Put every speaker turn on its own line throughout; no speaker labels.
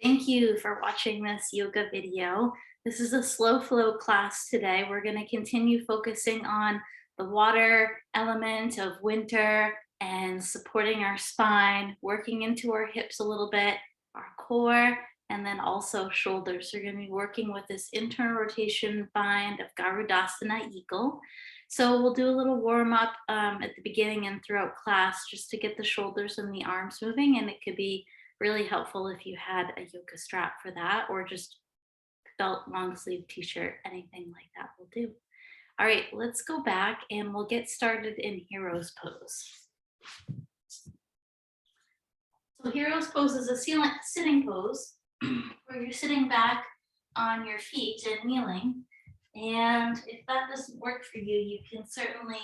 Thank you for watching this yoga video. This is a slow flow class today. We're going to continue focusing on the water element of winter and supporting our spine, working into our hips a little bit, our core, and then also shoulders. So we're going to be working with this internal rotation bind of Garudasana Eagle. So we'll do a little warm up at the beginning and throughout class just to get the shoulders and the arms moving, and it could be really helpful if you had a yoga strap for that, or just felt long sleeve t-shirt, anything like that will do. All right, let's go back and we'll get started in hero's pose. So hero's pose is a sitting pose where you're sitting back on your feet and kneeling. And if that doesn't work for you, you can certainly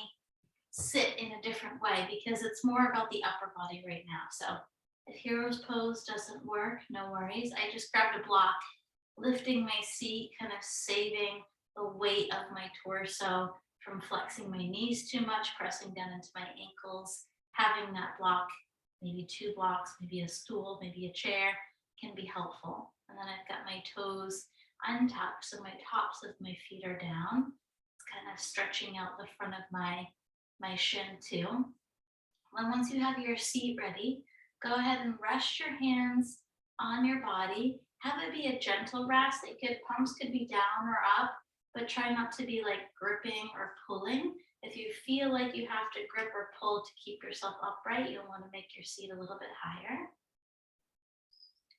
sit in a different way because it's more about the upper body right now. So if hero's pose doesn't work, no worries. I just grabbed a block, lifting my seat, kind of saving the weight of my torso from flexing my knees too much, pressing down into my ankles. Having that block, maybe two blocks, maybe a stool, maybe a chair, can be helpful. And then I've got my toes untucked, so my tops of my feet are down. It's kind of stretching out the front of my shin too. And once you have your seat ready, go ahead and rest your hands on your body. Have it be a gentle rest. Palms could be down or up, but try not to be like gripping or pulling. If you feel like you have to grip or pull to keep yourself upright, you'll want to make your seat a little bit higher.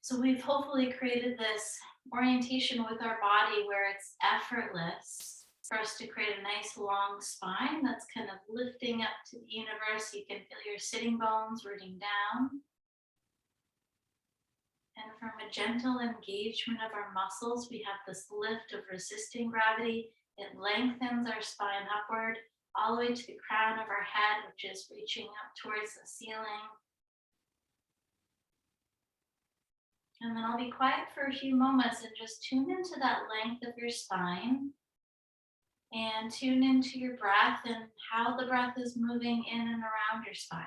So we've hopefully created this orientation with our body where it's effortless for us to create a nice long spine that's kind of lifting up to the universe. You can feel your sitting bones rooting down. And from a gentle engagement of our muscles, we have this lift of resisting gravity. It lengthens our spine upward, all the way to the crown of our head, which is reaching up towards the ceiling. And then I'll be quiet for a few moments and just tune into that length of your spine. And tune into your breath and how the breath is moving in and around your spine.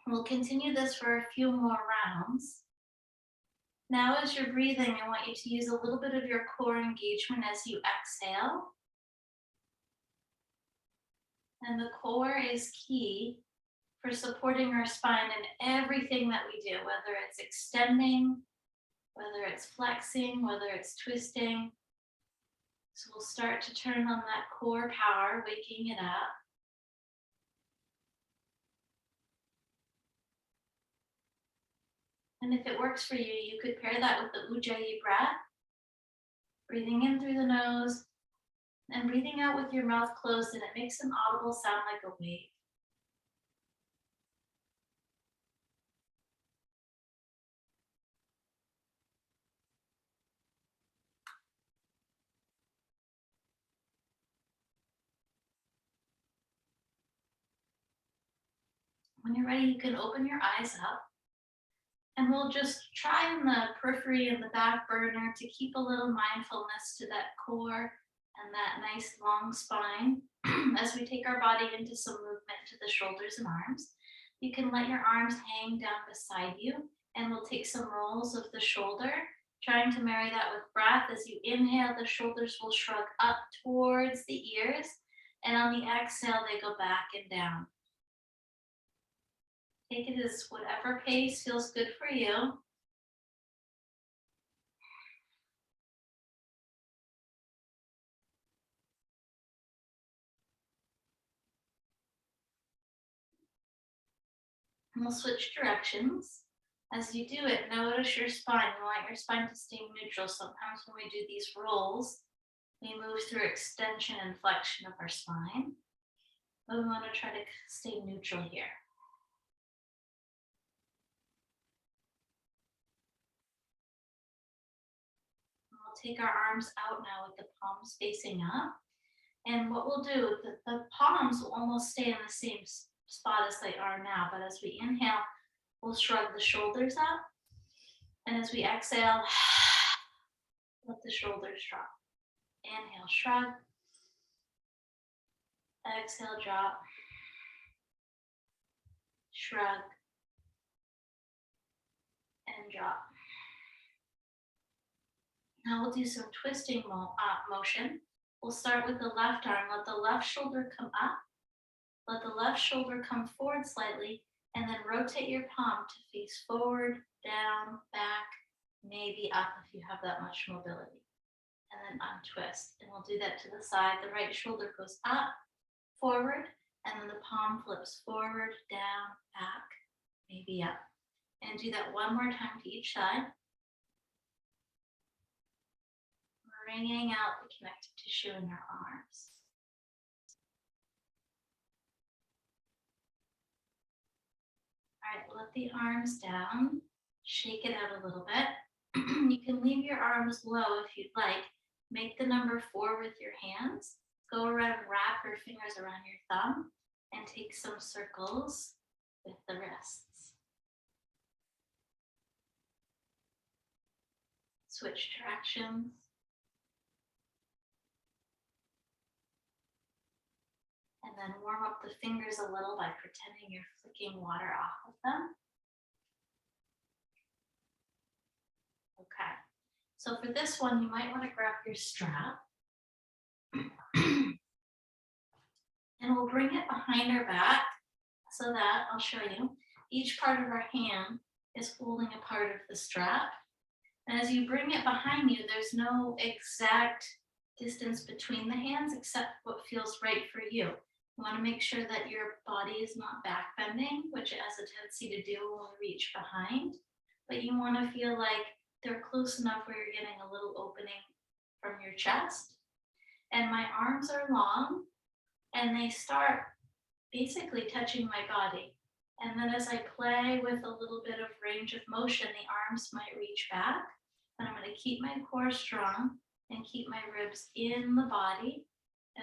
We'll continue this for a few more rounds. Now, as you're breathing, I want you to use a little bit of your core engagement as you exhale. And the core is key for supporting our spine in everything that we do, whether it's extending, whether it's flexing, whether it's twisting. So we'll start to turn on that core power, waking it up. And if it works for you, you could pair that with the Ujjayi breath, breathing in through the nose and breathing out with your mouth closed, and it makes an audible sound like a wave. When you're ready, you can open your eyes up. And we'll just try in the periphery and the back burner to keep a little mindfulness to that core and that nice long spine as we take our body into some movement to the shoulders and arms. You can let your arms hang down beside you, and we'll take some rolls of the shoulder, trying to marry that with breath. As you inhale, the shoulders will shrug up towards the ears, and on the exhale, they go back and down. Take it as whatever pace feels good for you. And we'll switch directions. As you do it, notice your spine. You want your spine to stay neutral. Sometimes when we do these rolls, we move through extension and flexion of our spine. But we want to try to stay neutral here. Take our arms out now with the palms facing up. And what we'll do, the palms will almost stay in the same spot as they are now. But as we inhale, We'll shrug the shoulders up. And as we exhale, let the shoulders drop. Inhale, shrug. Exhale, drop. Shrug. And drop. Now we'll do some twisting motion. We'll start with the left arm. Let the left shoulder come up. Let the left shoulder come forward slightly, and then rotate your palm to face forward, down, back, maybe up if you have that much mobility. And then untwist. And we'll do that to the side. The right shoulder goes up, forward, and then the palm flips forward, down, back, maybe up. And do that one more time to each side. Bringing out the connective tissue in your arms. All right, let the arms down. Shake it out a little bit. You can leave your arms low if you'd like. Make the number 4 with your hands. Go around, wrap your fingers around your thumb, and take some circles with the wrists. Switch directions. And then warm up the fingers a little by pretending you're flicking water off of them. Okay, so for this one, you might want to grab your strap. And we'll bring it behind our back so that, I'll show you, each part of our hand is holding a part of the strap. And as you bring it behind you, there's no exact distance between the hands except what feels right for you. You want to make sure that your body is not back bending, which it has a tendency to do when we reach behind. But you want to feel like they're close enough where you're getting a little opening from your chest. And my arms are long and they start basically touching my body. And then as I play with a little bit of range of motion, the arms might reach back. And I'm going to keep my core strong and keep my ribs in the body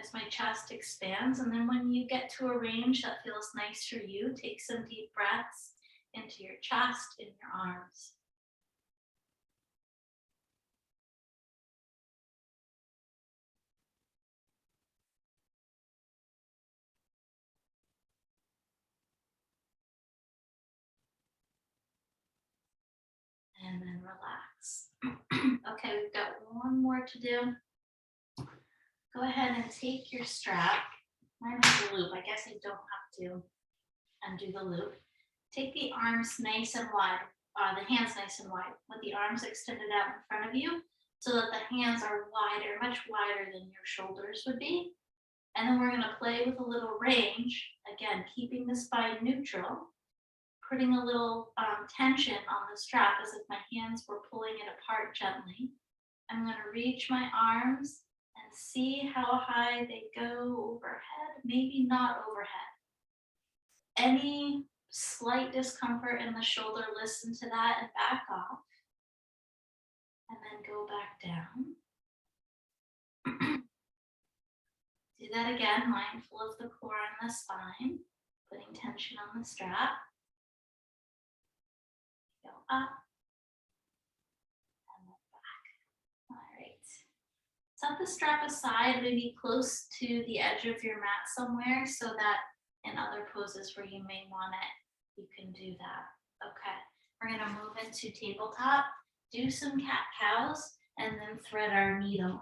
as my chest expands. And then when you get to a range that feels nice for you, take some deep breaths into your chest, in your arms. And then relax. Okay, we've got one more to do. Go ahead and take your strap. Mine has a loop. I guess I don't have to undo the loop. Take the arms nice and wide, the hands nice and wide, with the arms extended out in front of you so that the hands are wider, much wider than your shoulders would be. And then we're going to play with a little range, again, keeping the spine neutral, putting a little tension on the strap as if my hands were pulling it apart gently. I'm going to reach my arms and see how high they go overhead, maybe not overhead. Any slight discomfort in the shoulder, listen to that and back off. And then go back down. Do that again, mindful of the core and the spine, putting tension on the strap. Go up and then back. All right. Set the strap aside, maybe close to the edge of your mat somewhere so that in other poses where you may want it, you can do that. Okay, we're going to move into tabletop, do some cat-cows, and then thread our needle.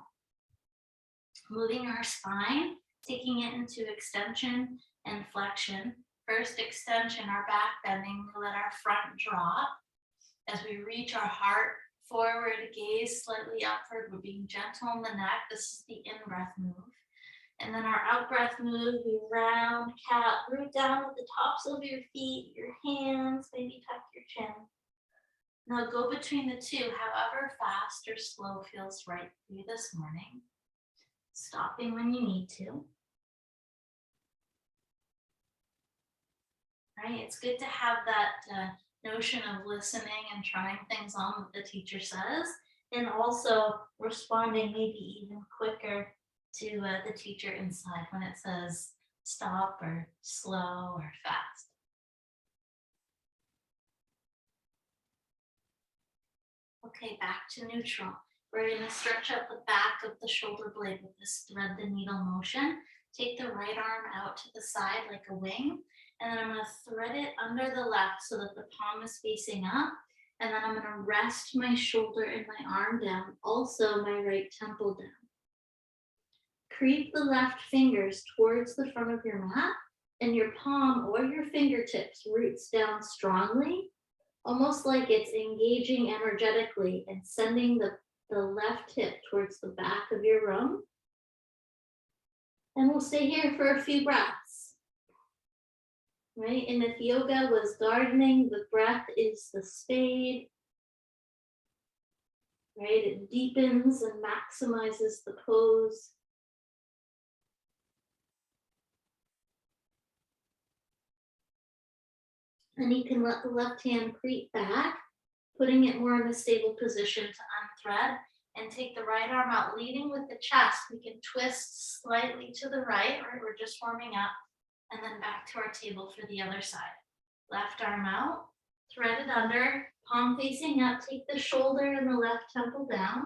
Moving our spine, taking it into extension and flexion. First extension, our back bending, we let our front drop. As we reach our heart forward, gaze slightly upward, we're being gentle on the neck. This is the in-breath move. And then our out-breath move, we round cat, root down with the tops of your feet, your hands, maybe tuck your chin. Now go between the two, however fast or slow feels right for you this morning. Stopping when you need to. Right, it's good to have that notion of listening and trying things on that the teacher says, and also responding maybe even quicker to the teacher inside when it says stop or slow or fast. Okay, back to neutral. We're going to stretch out the back of the shoulder blade with this thread the needle motion. Take the right arm out to the side like a wing, and then I'm going to thread it under the left so that the palm is facing up. And then I'm going to rest my shoulder and my arm down, also my right temple down. Creep the left fingers towards the front of your mat, and your palm or your fingertips roots down strongly, almost like it's engaging energetically and sending the left hip towards the back of your room. And we'll stay here for a few breaths. Right? And if yoga was gardening, the breath is the spade. Right? It deepens and maximizes the pose. And you can let the left hand creep back, putting it more in a stable position to unthread, and take the right arm out, leading with the chest. We can twist slightly to the right, we're just warming up, and then back to our table for the other side. Left arm out, thread it under, palm facing up, take the shoulder and the left temple down.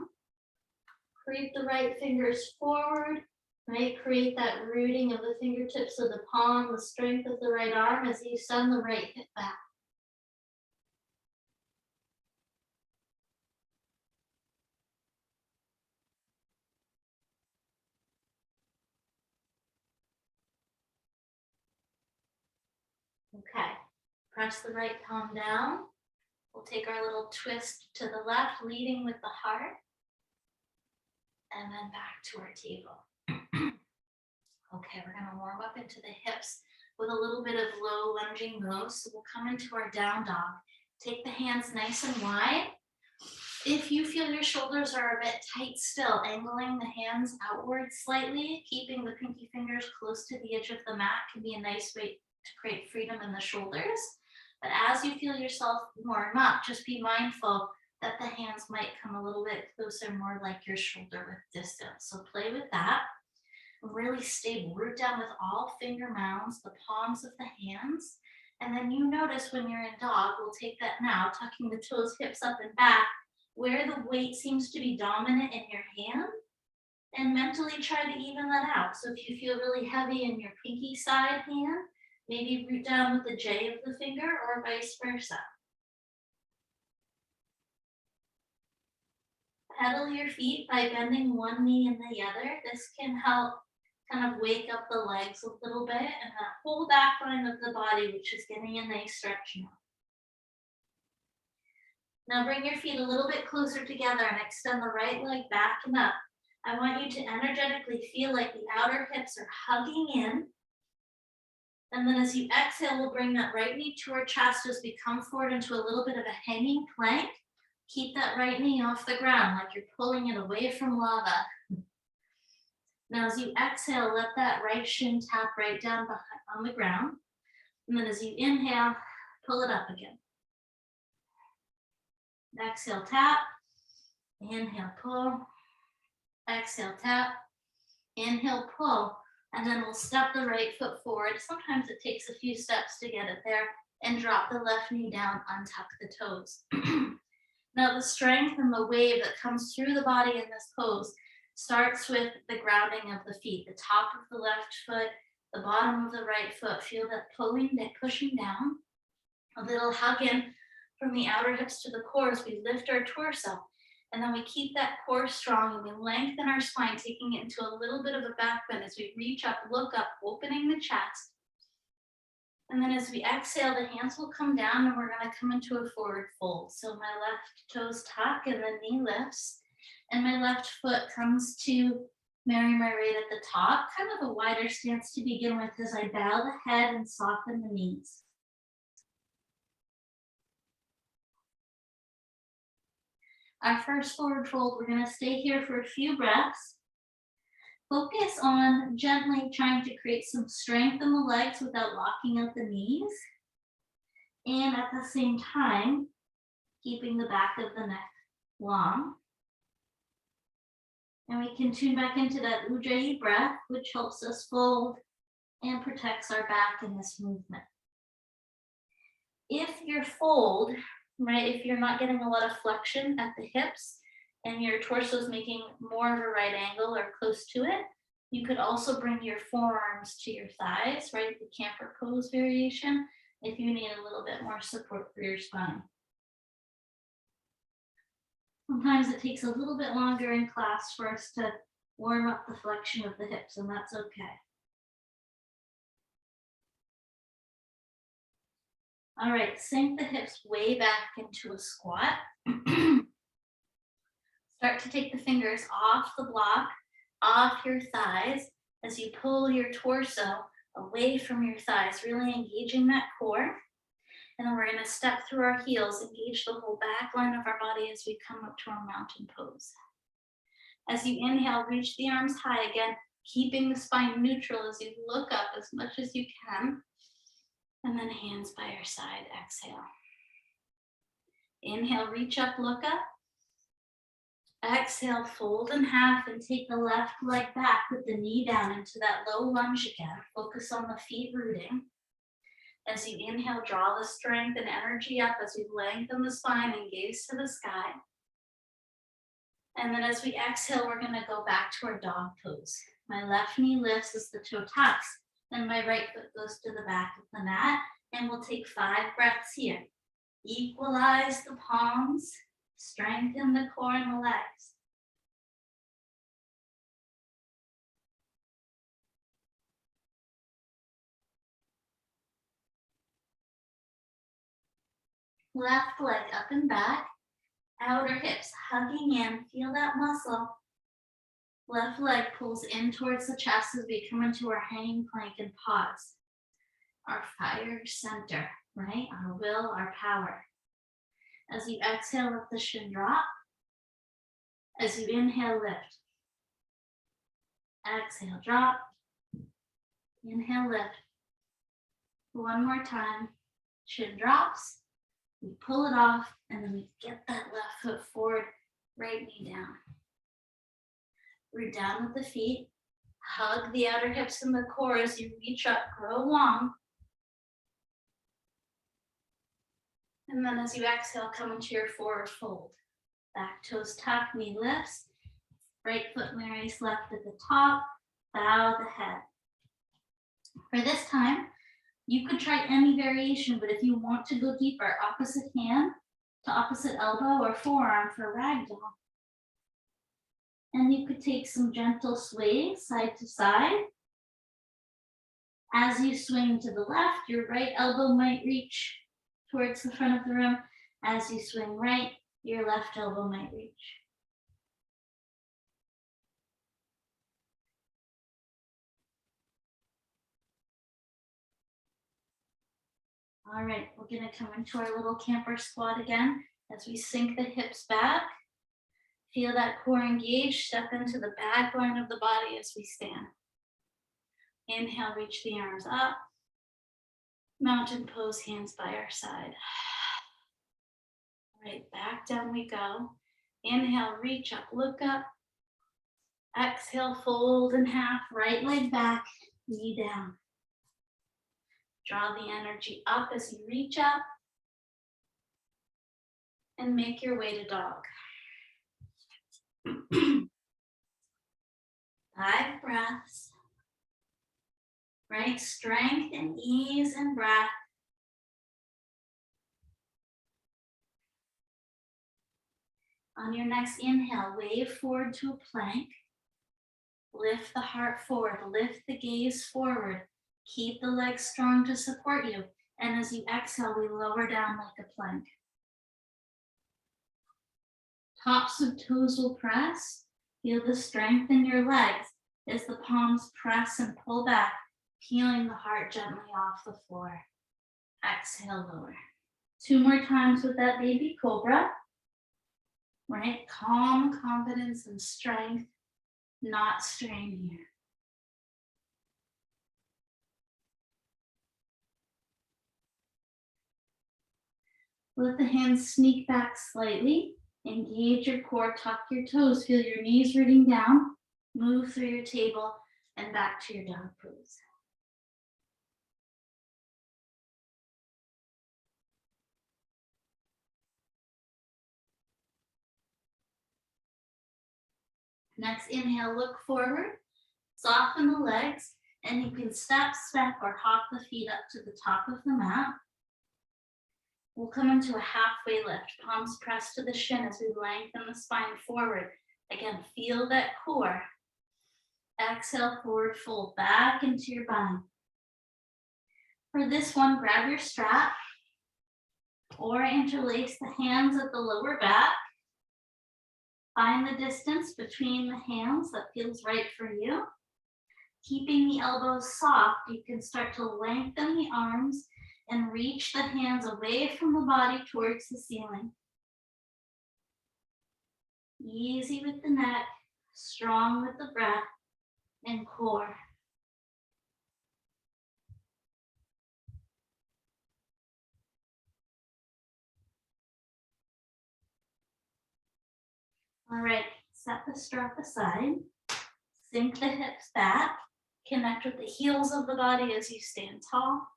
Creep the right fingers forward, right? Create that rooting of the fingertips of the palm, the strength of the right arm as you send the right hip back. Okay, press the right palm down. We'll take our little twist to the left, leading with the heart, and then back to our table. Okay, we're gonna warm up into the hips with a little bit of low lunging nose. So we'll come into our down dog. Take the hands nice and wide. If you feel your shoulders are a bit tight still, angling the hands outward slightly, keeping the pinky fingers close to the edge of the mat can be a nice way to create freedom in the shoulders. But as you feel yourself warm up, just be mindful that the hands might come a little bit closer, more like your shoulder width distance. So play with that. Really stable, root down with all finger mounds, the palms of the hands. And then you notice when you're in dog, we'll take that now, tucking the toes, hips up and back, where the weight seems to be dominant in your hand, and mentally try to even that out. So if you feel really heavy in your pinky side hand, maybe root down with the J of the finger or vice versa. Pedal your feet by bending one knee and the other. This can help kind of wake up the legs a little bit and that whole back line of the body, which is getting a nice stretch now. Now bring your feet a little bit closer together and extend the right leg back and up. I want you to energetically feel like the outer hips are hugging in. And then as you exhale, we'll bring that right knee to our chest as we come forward into a little bit of a hanging plank. Keep that right knee off the ground like you're pulling it away from lava. Now as you exhale, let that right shin tap right down on the ground. And then as you inhale, pull it up again. Exhale, tap. Inhale, pull. Exhale, tap. Inhale, pull. And then we'll step the right foot forward. Sometimes it takes a few steps to get it there. And drop the left knee down, untuck the toes. Now the strength and the wave that comes through the body in this pose starts with the grounding of the feet. The top of the left foot, the bottom of the right foot. Feel that pulling, that pushing down. A little hug in from the outer hips to the core as we lift our torso. And then we keep that core strong and we lengthen our spine, taking it into a little bit of a back bend as we reach up, look up, opening the chest. And then as we exhale, the hands will come down and we're going to come into a forward fold. So my left toes tuck and the knee lifts. And my left foot comes to marry my right at the top. Kind of a wider stance to begin with as I bow the head and soften the knees. Our first forward fold, we're going to stay here for a few breaths. Focus on gently trying to create some strength in the legs without locking out the knees. And at the same time, keeping the back of the neck long. And we can tune back into that Ujjayi breath, which helps us fold and protects our back in this movement. If your fold right? If you're not getting a lot of flexion at the hips and your torso is making more of a right angle or close to it, you could also bring your forearms to your thighs, right? The camper pose variation, if you need a little bit more support for your spine. Sometimes it takes a little bit longer in class for us to warm up the flexion of the hips, and that's okay. All right, sink the hips way back into a squat. Start to take the fingers off the block, off your thighs, as you pull your torso away from your thighs, really engaging that core. And then we're going to step through our heels, engage the whole back line of our body as we come up to our mountain pose. As you inhale, reach the arms high again, keeping the spine neutral as you look up as much as you can. And then hands by your side, exhale. Inhale, reach up, look up. Exhale, fold in half and take the left leg back with the knee down into that low lunge again. Focus on the feet rooting. As you inhale, draw the strength and energy up as we lengthen the spine and gaze to the sky. And then as we exhale, we're gonna go back to our dog pose. My left knee lifts as the toe taps, then my right foot goes to the back of the mat, and we'll take 5 breaths here. Equalize the palms, strengthen the core and the legs. Left leg up and back, outer hips hugging in, feel that muscle. Left leg pulls in towards the chest as we come into our hanging plank and pause. Our fire center, right? Our will, our power. As you exhale, let the shin drop. As you inhale, lift. Exhale, drop. Inhale, lift. One more time. Shin drops. We pull it off, and then we get that left foot forward, right knee down. We're down with the feet. Hug the outer hips and the core as you reach up, grow long. And then as you exhale, come into your forward fold. Back toes tuck, knee lifts. Right foot marries left at the top. Bow the head. For this time, you could try any variation, but if you want to go deeper, opposite hand to opposite elbow or forearm for ragdoll. And you could take some gentle sways side to side. As you swing to the left, your right elbow might reach towards the front of the room. As you swing right, your left elbow might reach. All right, we're gonna come into our little camper squat again as we sink the hips back. Feel that core engage, step into the back line of the body as we stand. Inhale, reach the arms up. Mountain pose, hands by our side. All right, back down we go. Inhale, reach up, look up. Exhale, fold in half, right leg back, knee down. Draw the energy up as you reach up and make your way to dog. 5 breaths, right? Strength and ease and breath. On your next inhale, wave forward to a plank. Lift the heart forward, lift the gaze forward. Keep the legs strong to support you. And as you exhale, we lower down like a plank. Tops of toes will press. Feel the strength in your legs as the palms press and pull back, peeling the heart gently off the floor. Exhale, lower. 2 more times with that baby cobra. Right? Calm, confidence, and strength, not strain here. Let the hands sneak back slightly. Engage your core, tuck your toes, feel your knees rooting down. Move through your table and back to your dog pose. Next, inhale, look forward, soften the legs, and you can step, or hop the feet up to the top of the mat. We'll come into a halfway lift, palms pressed to the shin as we lengthen the spine forward. Again, feel that core. Exhale, forward fold back into your bind. For this one, grab your strap or interlace the hands at the lower back. Find the distance between the hands that feels right for you. Keeping the elbows soft, you can start to lengthen the arms and reach the hands away from the body towards the ceiling. Easy with the neck, strong with the breath and core. All right, set the strap aside, sink the hips back, connect with the heels of the body as you stand tall,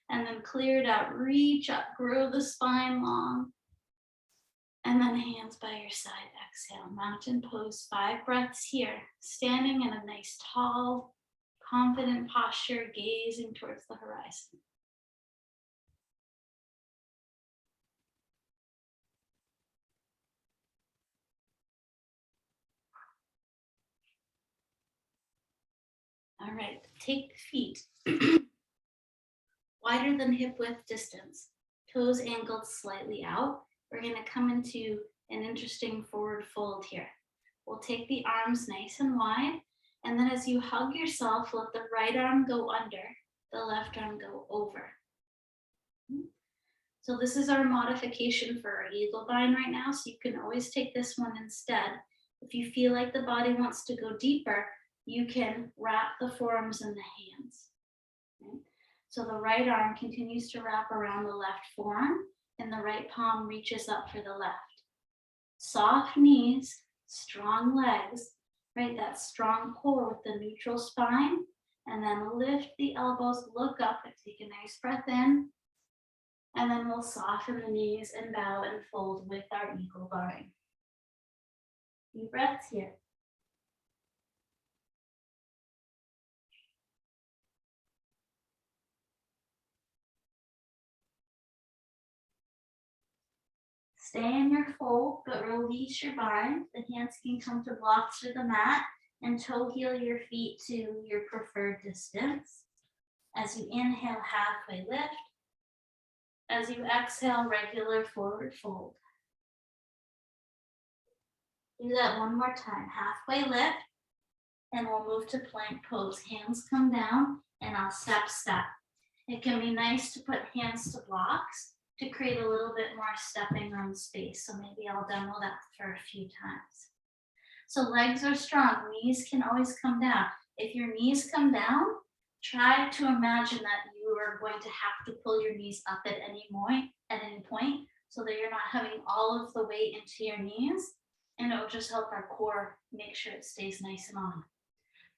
and then clear it out, reach up, grow the spine long, and then hands by your side, exhale, mountain pose, 5 breaths here, standing in a nice tall, confident posture, gazing towards the horizon. All right, take the feet wider than hip width distance, toes angled slightly out. We're going to come into an interesting forward fold here. We'll take the arms nice and wide, and then as you hug yourself, let the right arm go under, the left arm go over. So this is our modification for our eagle bind right now, so you can always take this one instead. If you feel like the body wants to go deeper, you can wrap the forearms in the hands. Okay? So the right arm continues to wrap around the left forearm, and the right palm reaches up for the left. Soft knees, strong legs, right? That strong core with the neutral spine, and then lift the elbows, look up and take a nice breath in, and then we'll soften the knees and bow and fold with our eagle bind. Deep breaths here. Stay in your fold, but release your bind. The hands can come to blocks to the mat, and toe heel your feet to your preferred distance. As you inhale, halfway lift. As you exhale, regular forward fold. Do that one more time. Halfway lift, and we'll move to plank pose. Hands come down, and I'll step. It can be nice to put hands to blocks to create a little bit more stepping room space. So maybe I'll demo that for a few times. So legs are strong, knees can always come down. If your knees come down, try to imagine that you are going to have to pull your knees up at any point, so that you're not having all of the weight into your knees, and it will just help our core make sure it stays nice and on.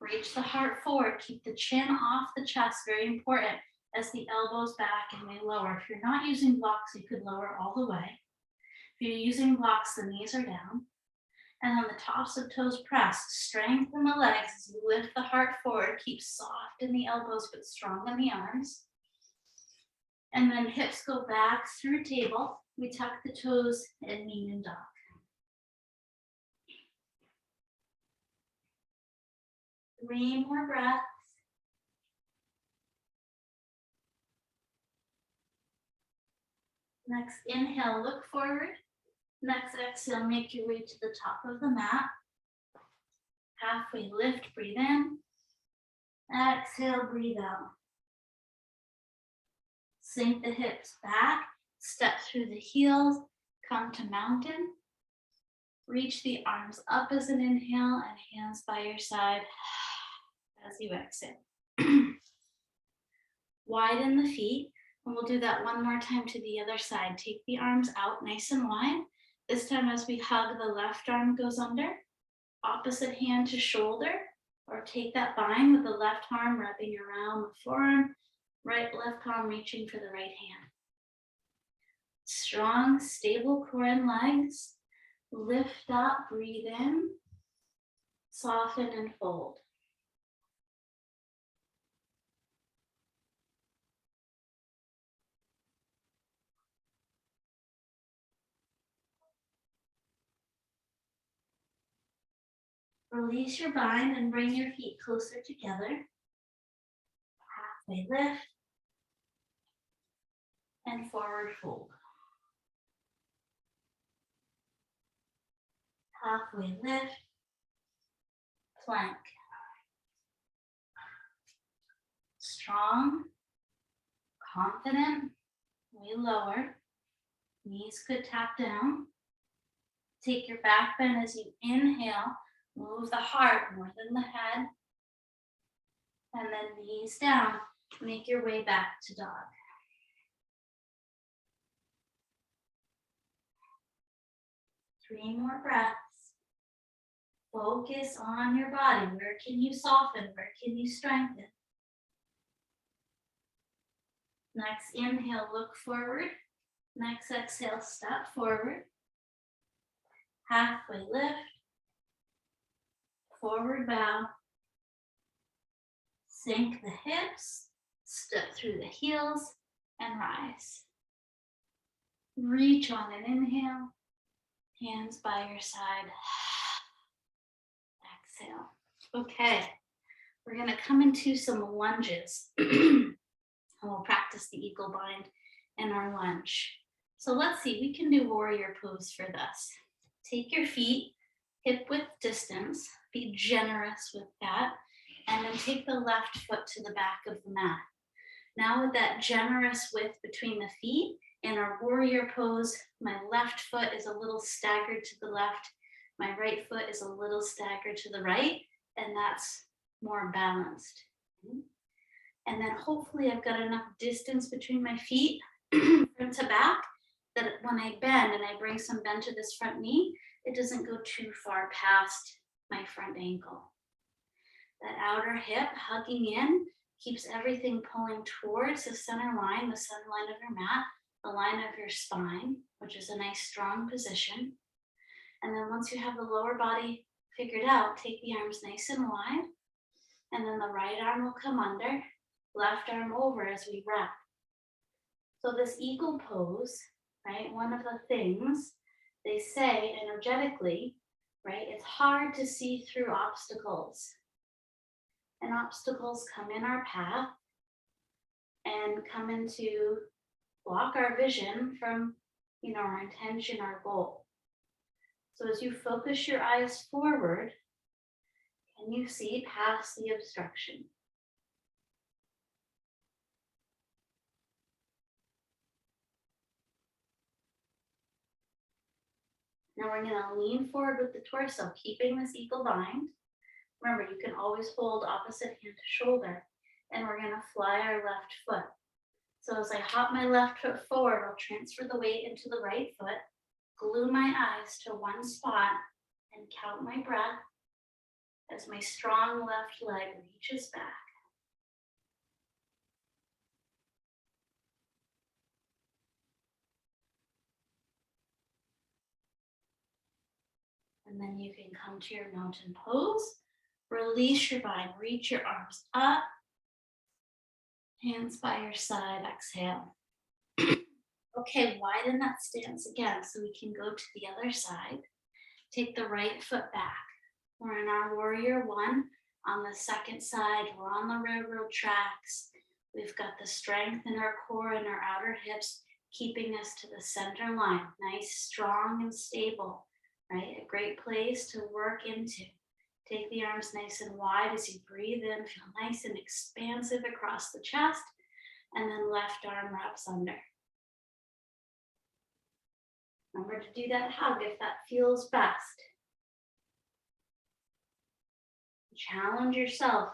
Reach the heart forward, keep the chin off the chest, very important, as the elbows back and they lower. If you're not using blocks, you could lower all the way. If you're using blocks, the knees are down. And then the tops of toes pressed. Strengthen the legs as you lift the heart forward. Keep soft in the elbows, but strong in the arms. And then hips go back through table. We tuck the toes and knee and dog. Three more breaths. Next inhale, look forward. Next exhale, make your way to the top of the mat. Halfway lift, breathe in. Exhale, breathe out. Sink the hips back, step through the heels, come to mountain. Reach the arms up as an inhale and hands by your side as you exhale. Widen the feet, and we'll do that one more time to the other side. Take the arms out nice and wide. This time as we hug, the left arm goes under, opposite hand to shoulder, or take that bind with the left arm wrapping around the forearm, left palm reaching for the right hand. Strong, stable core and legs. Lift up, breathe in. Soften and fold. Release your bind and bring your feet closer together. Halfway lift and forward fold. Halfway lift, plank. Strong, confident, we lower. Knees could tap down. Take your back bend as you inhale. Move the heart more than the head. And then knees down. Make your way back to dog. Three more breaths. Focus on your body. Where can you soften? Where can you strengthen? Next inhale, look forward. Next exhale, step forward. Halfway lift. Forward bow. Sink the hips. Step through the heels and rise. Reach on an inhale. Hands by your side. Exhale. Okay, we're gonna come into some lunges. And we'll practice the eagle bind in our lunge. So let's see, we can do warrior pose for this. Take your feet hip width distance, be generous with that, and then take the left foot to the back of the mat. Now with that generous width between the feet, in our warrior pose, my left foot is a little staggered to the left, my right foot is a little staggered to the right, and that's more balanced. And then hopefully I've got enough distance between my feet front to back that when I bend and I bring some bend to this front knee, it doesn't go too far past my front ankle. That outer hip hugging in keeps everything pulling towards the center line of your mat, the line of your spine, which is a nice strong position. And then once you have the lower body figured out, take the arms nice and wide, and then the right arm will come under, left arm over as we wrap. So this eagle pose, right, one of the things they say energetically, right, it's hard to see through obstacles. And obstacles come in our path and come into block our vision from, our intention, our goal. So as you focus your eyes forward, can you see past the obstruction? Now we're going to lean forward with the torso, keeping this eagle bind. Remember, you can always hold opposite hand to shoulder, and we're going to fly our left foot. So as I hop my left foot forward, I'll transfer the weight into the right foot, glue my eyes to one spot, and count my breath as my strong left leg reaches back. And then you can come to your mountain pose. Release your bind, reach your arms up. Hands by your side, exhale. Okay, widen that stance again so we can go to the other side. Take the right foot back. We're in our warrior one. On the second side, we're on the railroad tracks. We've got the strength in our core and our outer hips, keeping us to the center line. Nice, strong, and stable, right? A great place to work into. Take the arms nice and wide as you breathe in. Feel nice and expansive across the chest. And then left arm wraps under. Remember to do that hug if that feels best. Challenge yourself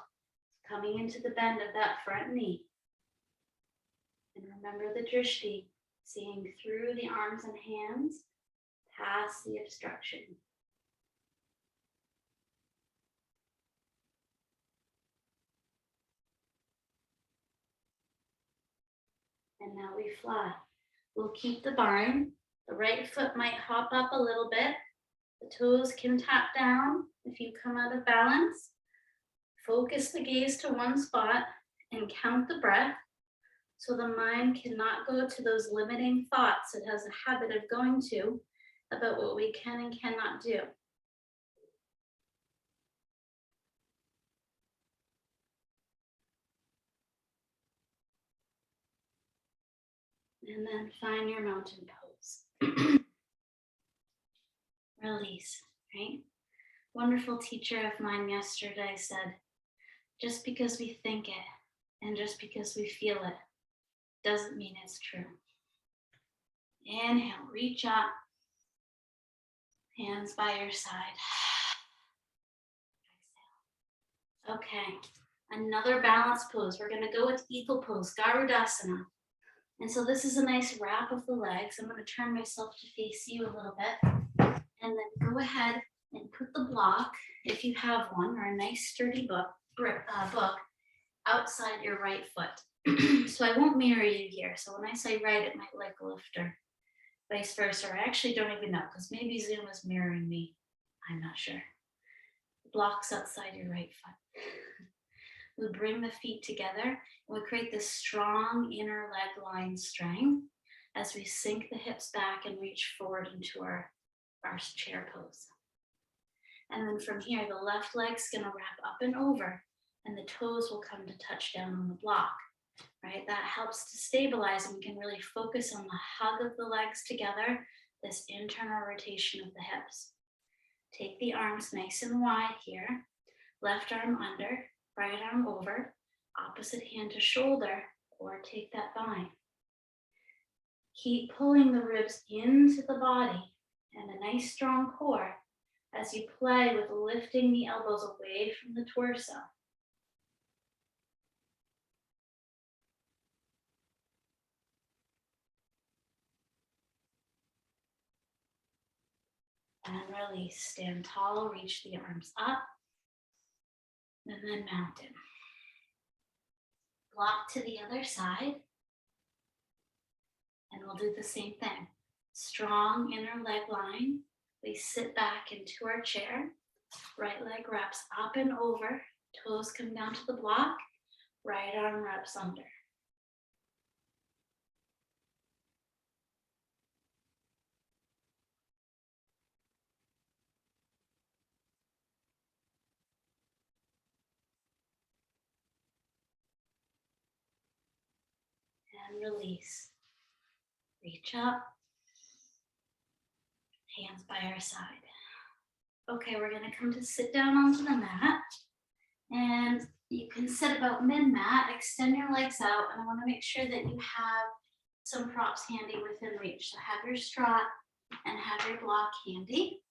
coming into the bend of that front knee. And remember the drishti, seeing through the arms and hands, past the obstruction. And now we fly. We'll keep the bind. The right foot might hop up a little bit. The toes can tap down if you come out of balance. Focus the gaze to one spot and count the breath so the mind cannot go to those limiting thoughts it has a habit of going to about what we can and cannot do. And then find your mountain pose. Release, right? Wonderful teacher of mine yesterday said, just because we think it and just because we feel it doesn't mean it's true. Inhale, reach up, hands by your side. Exhale. Okay, another balance pose. We're gonna go with eagle pose, Garudasana. And so this is a nice wrap of the legs. I'm gonna turn myself to face you a little bit. And then go ahead and put the block, if you have one, or a nice sturdy book outside your right foot. So I won't mirror you here. So when I say right, it might like lift or vice versa. I actually don't even know because maybe Zoom is mirroring me. I'm not sure. Blocks outside your right foot. We bring the feet together and we create this strong inner leg line strength as we sink the hips back and reach forward into our chair pose. And then from here, the left leg's gonna wrap up and over and the toes will come to touch down on the block, right? That helps to stabilize and we can really focus on the hug of the legs together, this internal rotation of the hips. Take the arms nice and wide here, left arm under, right arm over, opposite hand to shoulder, or take that bind. Keep pulling the ribs into the body and a nice strong core as you play with lifting the elbows away from the torso. And release, stand tall, reach the arms up, and then mountain. Block to the other side, and we'll do the same thing. Strong inner leg line. We sit back into our chair. Right leg wraps up and over. Toes come down to the block. Right arm wraps under. And release. Reach up. Hands by our side. Okay, we're gonna come to sit down onto the mat. And you can sit about mid-mat, extend your legs out, and I wanna make sure that you have some props handy within reach. So have your strap and have your block handy.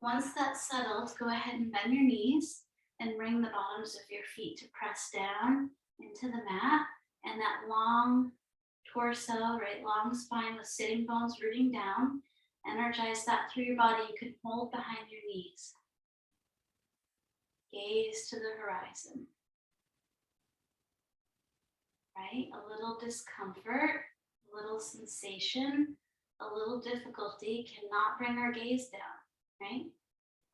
Once that's settled, go ahead and bend your knees and bring the bottoms of your feet to press down into the mat. And that long torso, right, long spine with sitting bones rooting down. Energize that through your body. You can hold behind your knees. Gaze to the horizon. Right? A little discomfort, a little sensation, a little difficulty cannot bring our gaze down, right?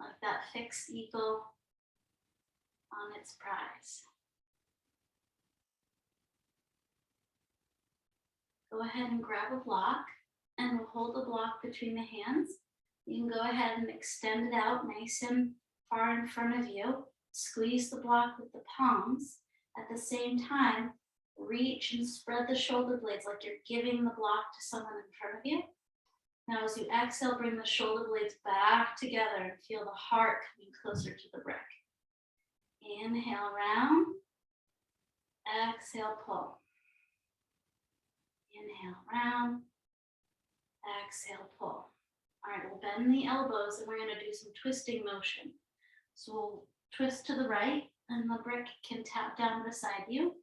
Like that fixed eagle on its prize. Go ahead and grab a block and we'll hold the block between the hands. You can go ahead and extend it out nice and far in front of you. Squeeze the block with the palms. At the same time, reach and spread the shoulder blades like you're giving the block to someone in front of you. Now as you exhale, bring the shoulder blades back together and feel the heart coming closer to the brick. Inhale, round. Exhale, pull. Inhale, round. Exhale, pull. All right, we'll bend the elbows and we're gonna do some twisting motion. So we'll twist to the right and the brick can tap down beside you.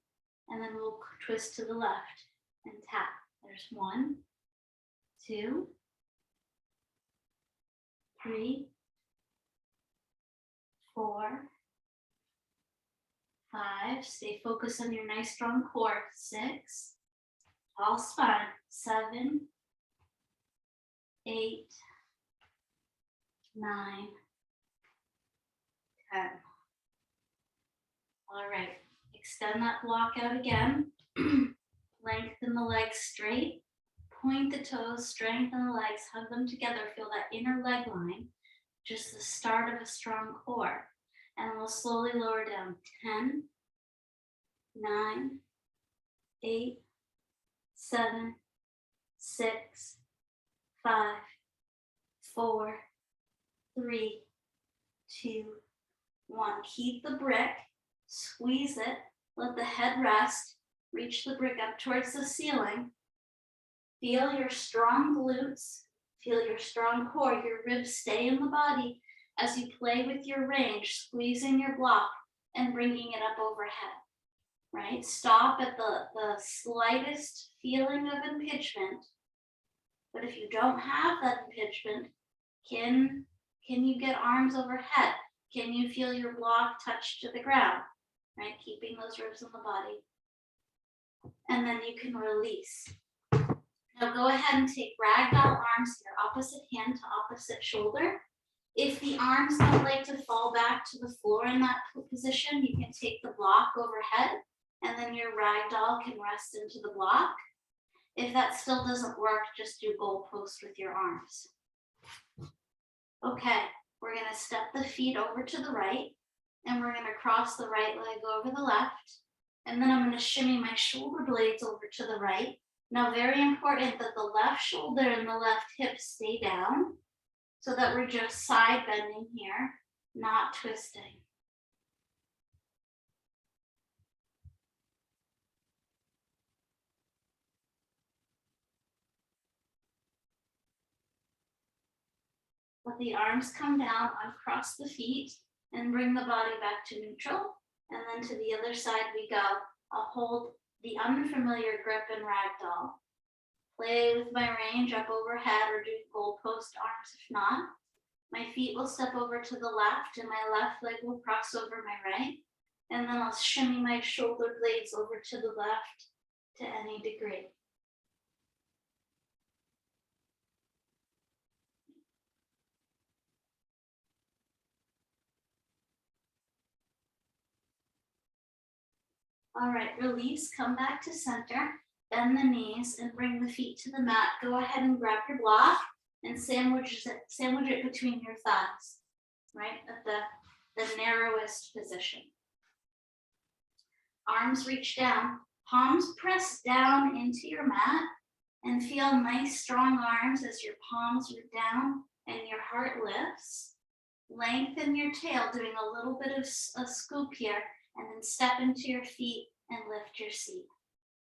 And then we'll twist to the left and tap. There's 1, 2, 3, 4, 5. Stay focused on your nice strong core. 6. Tall spine. 7, 8, 9, 10. All right, extend that block out again. Lengthen the legs straight. Point the toes, strengthen the legs, hug them together. Feel that inner leg line, just the start of a strong core. And we'll slowly lower down. 10, 9, 8, 7, 6, 5, 4, 3, 2, 1. Keep the brick, squeeze it, let the head rest, reach the brick up towards the ceiling. Feel your strong glutes, feel your strong core, your ribs stay in the body as you play with your range, squeezing your block and bringing it up overhead, right? Stop at the slightest feeling of impingement. But if you don't have that impingement, can you get arms overhead? Can you feel your block touch to the ground, right? Keeping those ribs in the body. And then you can release. Now go ahead and take ragdoll arms here, opposite hand to opposite shoulder. If the arms don't like to fall back to the floor in that position, you can take the block overhead and then your ragdoll can rest into the block. If that still doesn't work, just do goalpost with your arms. Okay, we're gonna step the feet over to the right and we're gonna cross the right leg over the left. And then I'm gonna shimmy my shoulder blades over to the right. Now, very important that the left shoulder and the left hip stay down so that we're just side bending here, not twisting. Let the arms come down, uncross the feet, and bring the body back to neutral. And then to the other side we go. I'll hold the unfamiliar grip and ragdoll. Play with my range up overhead or do goalpost arms if not. My feet will step over to the left and my left leg will cross over my right. And then I'll shimmy my shoulder blades over to the left to any degree. All right, release, come back to center, bend the knees and bring the feet to the mat. Go ahead and grab your block and sandwich it between your thighs, right? At the narrowest position. Arms reach down, palms press down into your mat and feel nice strong arms as your palms root down and your heart lifts. Lengthen your tail, doing a little bit of a scoop here, and then step into your feet and lift your seat.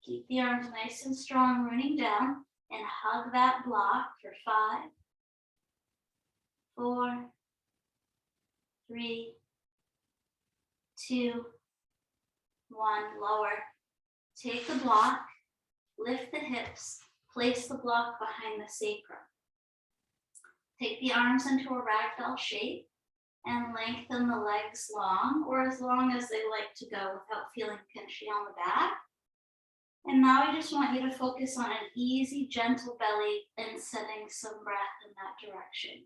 Keep the arms nice and strong, rooting down, and hug that block for 5, 4, 3, 2, 1. Lower. Take the block, lift the hips, place the block behind the sacrum. Take the arms into a ragdoll shape and lengthen the legs long, or as long as they like to go without feeling pinchy on the back. And now I just want you to focus on an easy, gentle belly and setting some breath in that direction.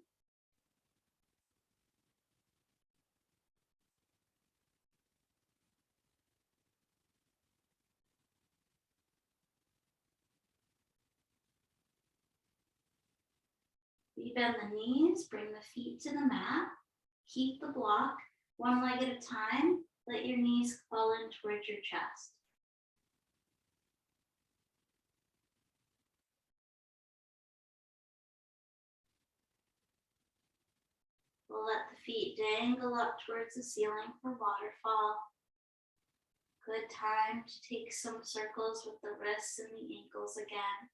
We bend the knees, bring the feet to the mat, keep the block, one leg at a time, let your knees fall in towards your chest. We'll let the feet dangle up towards the ceiling for waterfall. Good time to take some circles with the wrists and the ankles again.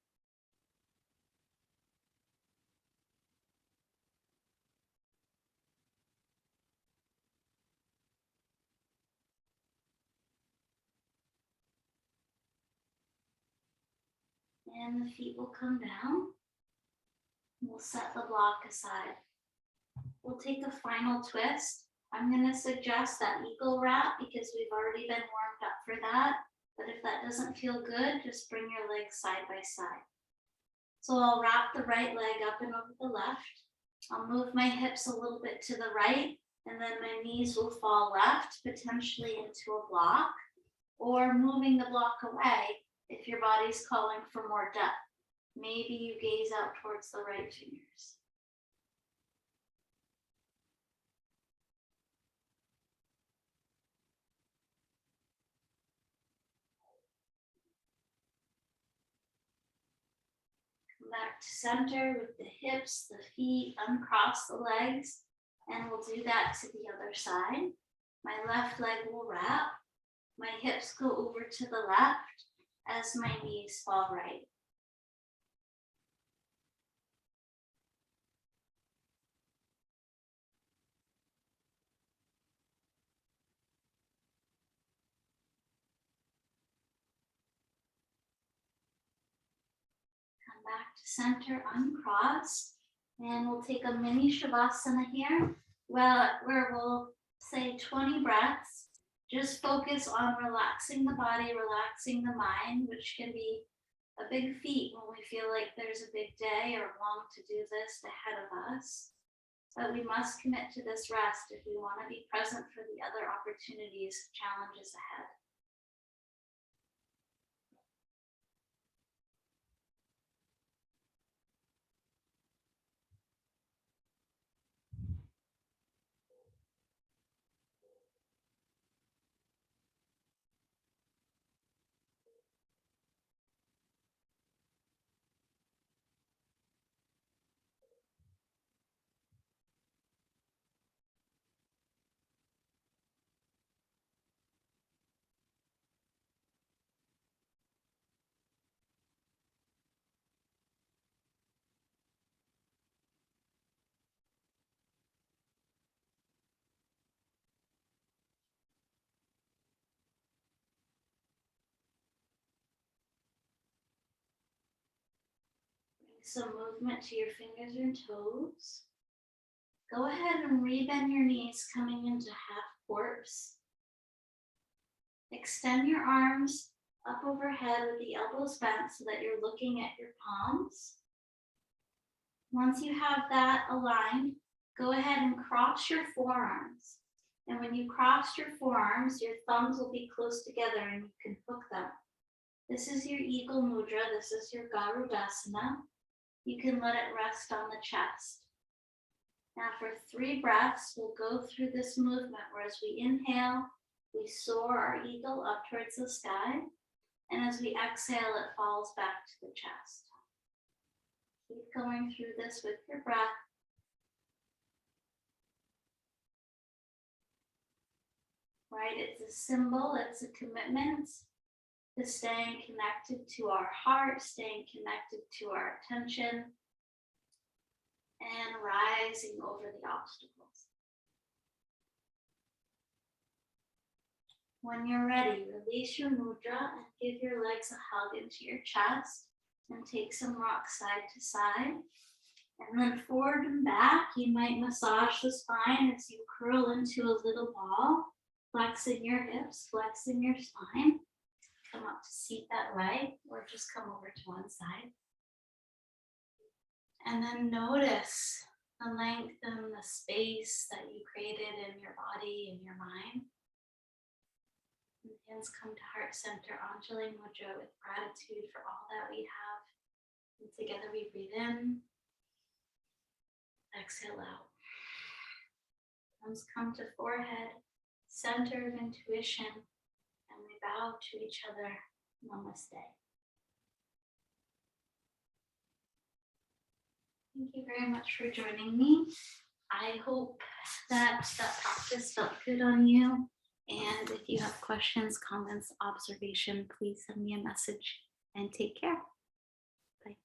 And the feet will come down. We'll set the block aside. We'll take a final twist. I'm going to suggest that eagle wrap because we've already been warmed up for that. But if that doesn't feel good, just bring your legs side by side. So I'll wrap the right leg up and over the left. I'll move my hips a little bit to the right, and then my knees will fall left, potentially into a block, or moving the block away if your body's calling for more depth. Maybe you gaze out towards the right fingers. Come back to center with the hips, the feet, uncross the legs, and we'll do that to the other side. My left leg will wrap. My hips go over to the left as my knees fall right. Come back to center, uncross, and we'll take a mini Shavasana here, where we'll say 20 breaths. Just focus on relaxing the body, relaxing the mind, which can be a big feat when we feel like there's a big day or long to-do list ahead of us. But we must commit to this rest if we want to be present for the other opportunities, challenges ahead. Some movement to your fingers and toes. Go ahead and rebend your knees, coming into half corpse. Extend your arms up overhead with the elbows bent so that you're looking at your palms. Once you have that aligned, go ahead and cross your forearms. And when you cross your forearms, your thumbs will be close together and you can hook them. This is your Eagle Mudra. This is your Garudasana. You can let it rest on the chest. Now for 3 breaths, we'll go through this movement where as we inhale, we soar our eagle up towards the sky. And as we exhale, it falls back to the chest. Keep going through this with your breath. Right, it's a symbol, it's a commitment to staying connected to our heart, staying connected to our attention, and rising over the obstacles. When you're ready, release your mudra and give your legs a hug into your chest and take some rocks side to side. And then forward and back, you might massage the spine as you curl into a little ball, flexing your hips, flexing your spine. Come up to seat that way, or just come over to one side. And then notice the length and the space that you created in your body and your mind. And hands come to heart center, Anjali Mudra, with gratitude for all that we have. And together we breathe in, exhale out. Thumbs come to forehead, center of intuition, and we bow to each other. Namaste. Thank you very much for joining me. I hope that practice felt good on you. And if you have questions, comments, observation, please send me a message and take care. Bye.